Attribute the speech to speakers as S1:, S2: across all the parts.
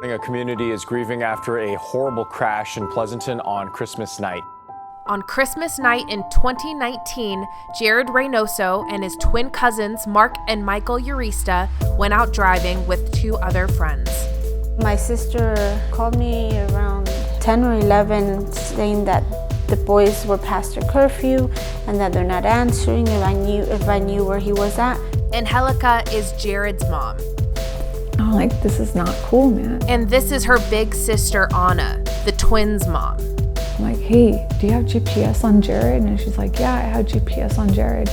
S1: A community is grieving after a horrible crash in Pleasanton on Christmas night.
S2: On Christmas night in 2019, Jared Reynoso and his twin cousins, Mark and Michael Urista, went out driving with two other friends.
S3: My sister called me around 10 or 11 saying that the boys were past their curfew and that they're not answering if I knew where he was at.
S2: Angelica is Jared's mom.
S4: I'm like, this is not cool, man.
S2: And this is her big sister, Anna, the twins' mom.
S4: I'm like, hey, do you have GPS on Jared? And she's like, yeah, I have GPS on Jared.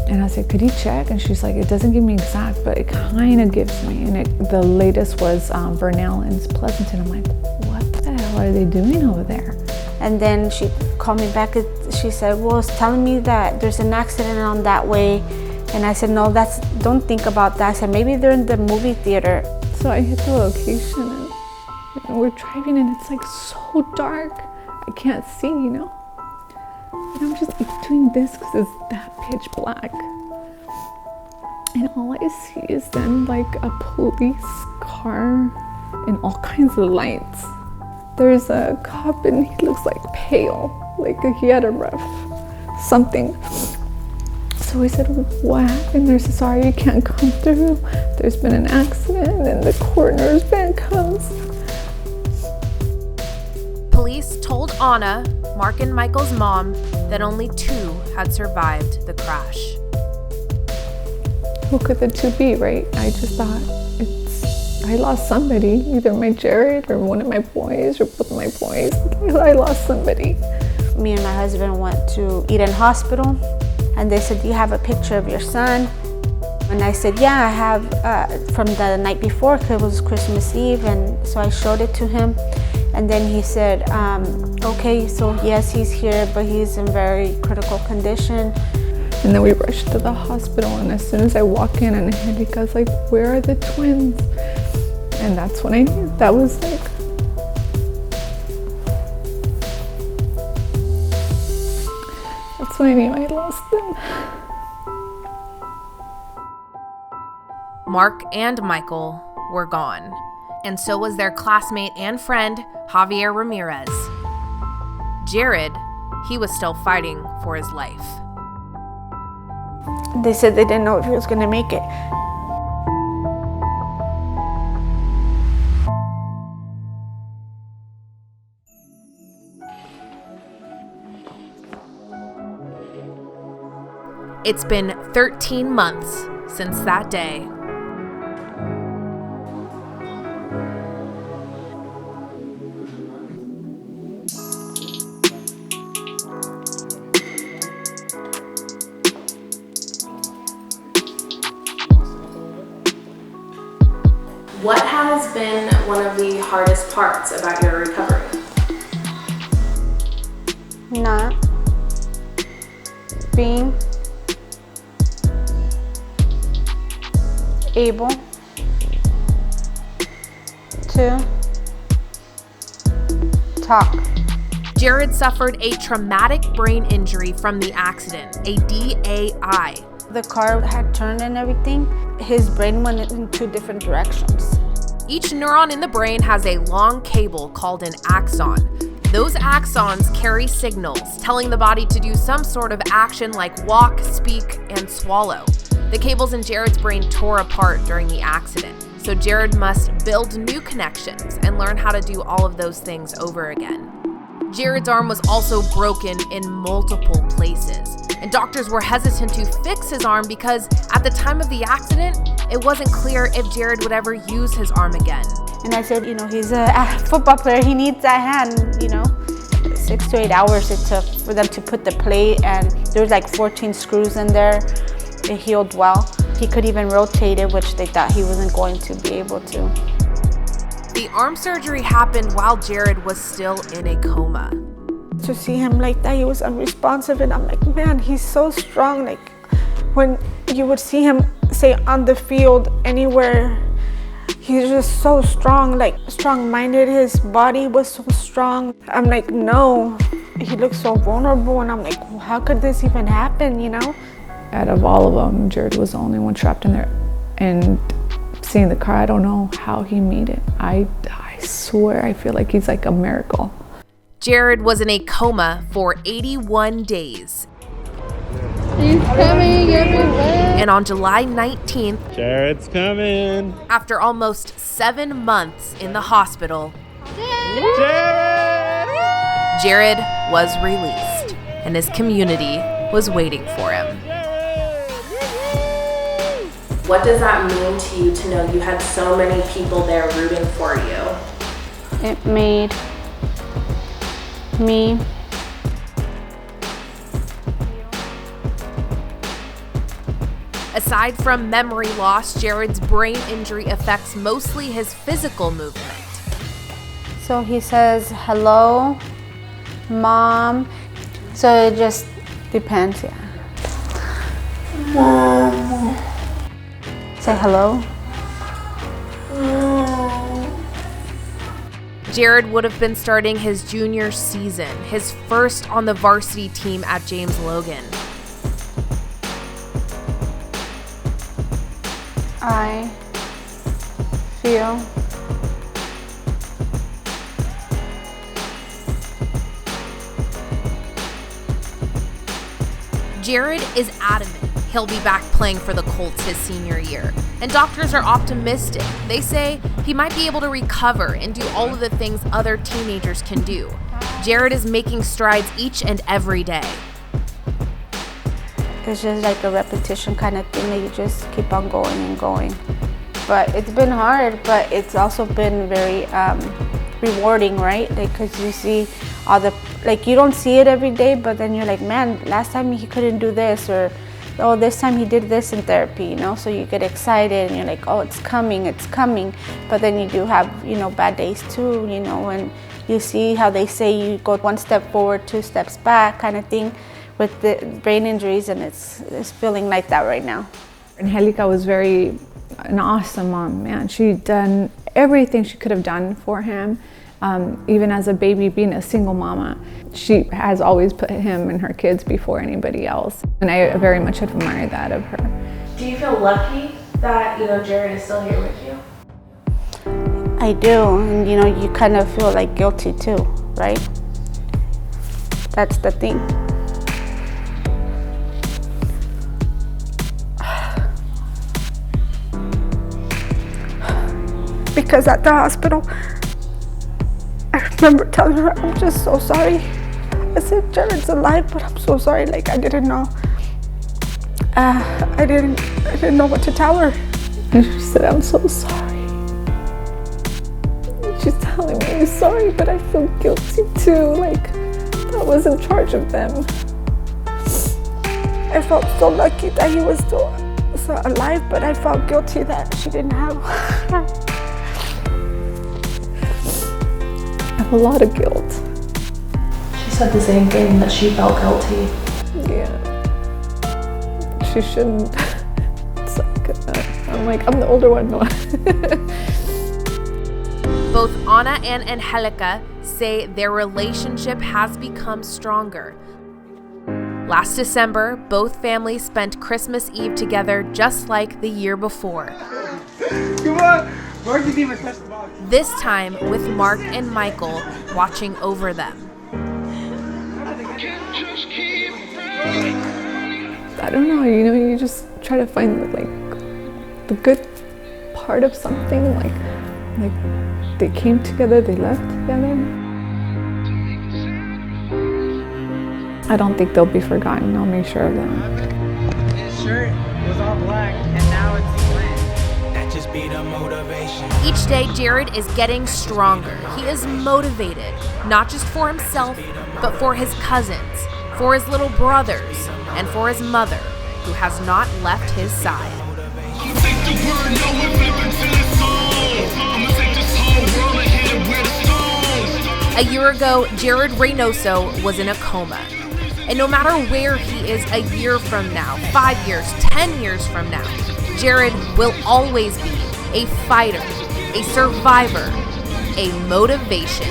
S4: And I said, could you check? And she's like, it doesn't give me exact, but it kind of gives me. And the latest was Vernell and Pleasanton. I'm like, what the hell are they doing over there?
S3: And then she called me back. She said, well, it's telling me that there's an accident on that way. And I said, no, don't think about that. I said, maybe they're in the movie theater.
S4: So I hit the location and we're driving and it's like so dark. I can't see, And I'm just like doing this because it's that pitch black. And all I see is then like a police car and all kinds of lights. There's a cop and he looks like pale, like he had a rough something. So we said, what happened? They said, sorry, you can't come through. There's been an accident and the coroner's van comes.
S2: Police told Anna, Mark and Michael's mom, that only two had survived the crash.
S4: Who could the two be, right? I just thought, I lost somebody, either my Jared or one of my boys or both of my boys. I lost somebody.
S3: Me and my husband went to Eden Hospital. And they said, do you have a picture of your son? And I said, yeah, I have from the night before, because it was Christmas Eve. And so I showed it to him. And then he said, okay, so yes, he's here, but he's in very critical condition.
S4: And then we rushed to the hospital. And as soon as I walk in, and Angelica's like, where are the twins? And that's when I knew. That was like, that's when I knew I lost them.
S2: Mark and Michael were gone, and so was their classmate and friend, Javier Ramirez. Jared, he was still fighting for his life.
S3: They said they didn't know if he was going to make it.
S2: It's been 13 months since that day. What has been one of the hardest parts about your recovery?
S3: Not being able to talk.
S2: Jared suffered a traumatic brain injury from the accident, a DAI.
S3: The car had turned and everything. His brain went in two different directions.
S2: Each neuron in the brain has a long cable called an axon. Those axons carry signals telling the body to do some sort of action like walk, speak, and swallow. The cables in Jared's brain tore apart during the accident, so Jared must build new connections and learn how to do all of those things over again. Jared's arm was also broken in multiple places, and doctors were hesitant to fix his arm because at the time of the accident, it wasn't clear if Jared would ever use his arm again.
S3: And I said, he's a football player, he needs that hand, 6 to 8 hours it took for them to put the plate, and there was like 14 screws in there. It healed well. He could even rotate it, which they thought he wasn't going to be able to.
S2: The arm surgery happened while Jared was still in a coma.
S3: To see him like that, he was unresponsive, and I'm like, man, he's so strong. Like when you would see him, say, on the field, anywhere, he's just so strong, like strong-minded. His body was so strong. I'm like, no, he looks so vulnerable, and I'm like, well, how could this even happen,
S4: Out of all of them, Jared was the only one trapped in there. And seeing the car, I don't know how he made it. I swear, I feel like he's like a miracle.
S2: Jared was in a coma for 81 days.
S5: He's coming everywhere.
S2: And on July 19th,
S6: Jared's coming.
S2: after almost 7 months in the hospital, Jared was released, and his community was waiting for him. What does that mean to you to know you had so many people there rooting for you?
S5: It made me
S2: Aside from memory loss, Jared's brain injury affects mostly his physical movement.
S5: So he says, hello, mom. So it just depends, yeah. Mom. Say hello.
S2: Jared would have been starting his junior season, his first on the varsity team at James Logan.
S5: I feel
S2: Jared is adamant he'll be back playing for the Colts his senior year, and doctors are optimistic. They say he might be able to recover and do all of the things other teenagers can do. Jared is making strides each and every day.
S5: it's just like a repetition kind of thing that you just keep on going and going. But it's been hard, but it's also been very rewarding, right? Like, cause you see all the, like, you don't see it every day, but then you're like, man, last time he couldn't do this, or oh, this time he did this in therapy, you know? So you get excited and you're like, oh, it's coming. But then you do have, you know, bad days too, you know, and you see how they say you go one step forward, 2 steps back kind of thing with the brain injuries, and it's feeling like that right now.
S4: Angelica was an awesome mom, man. She'd done everything she could have done for him. Even as a baby, being a single mama, she has always put him and her kids before anybody else. And I very much admire that of her.
S2: Do you feel lucky that, Jared is still here with you?
S5: I do, and you kind of feel like guilty too, right? That's the thing.
S3: Because at the hospital, I remember telling her, I'm just so sorry. I said, Jared's alive, but I'm so sorry. Like, I didn't know. I didn't know what to tell her.
S4: And she said, I'm so sorry. And she's telling me, I'm sorry, but I feel guilty too. Like, I was in charge of them.
S3: I felt so lucky that he was still alive, but I felt guilty that she didn't have her.
S4: I have a lot of guilt.
S2: She said the same thing, that she felt guilty.
S4: Yeah. She shouldn't. I'm like, I'm the older one. No.
S2: Both Ana and Angelica say their relationship has become stronger. Last December, both families spent Christmas Eve together just like the year before.
S7: Come on! Mark didn't even touch the box.
S2: This time with Mark and Michael watching over them.
S4: I don't know, you just try to find the good part of something, like they came together, they left together. I don't think they'll be forgotten. I'll make sure of that.
S7: His shirt was all black and now it's bland.
S8: That just be the motivation.
S2: Each day, Jared is getting stronger. He is motivated, not just for himself, but for his cousins, for his little brothers, and for his mother, who has not left his side. A year ago, Jared Reynoso was in a coma. And no matter where he is a year from now, 5 years, 10 years from now, Jared will always be a fighter, a survivor, a motivation.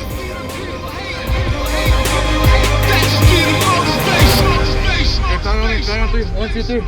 S7: One, two, three.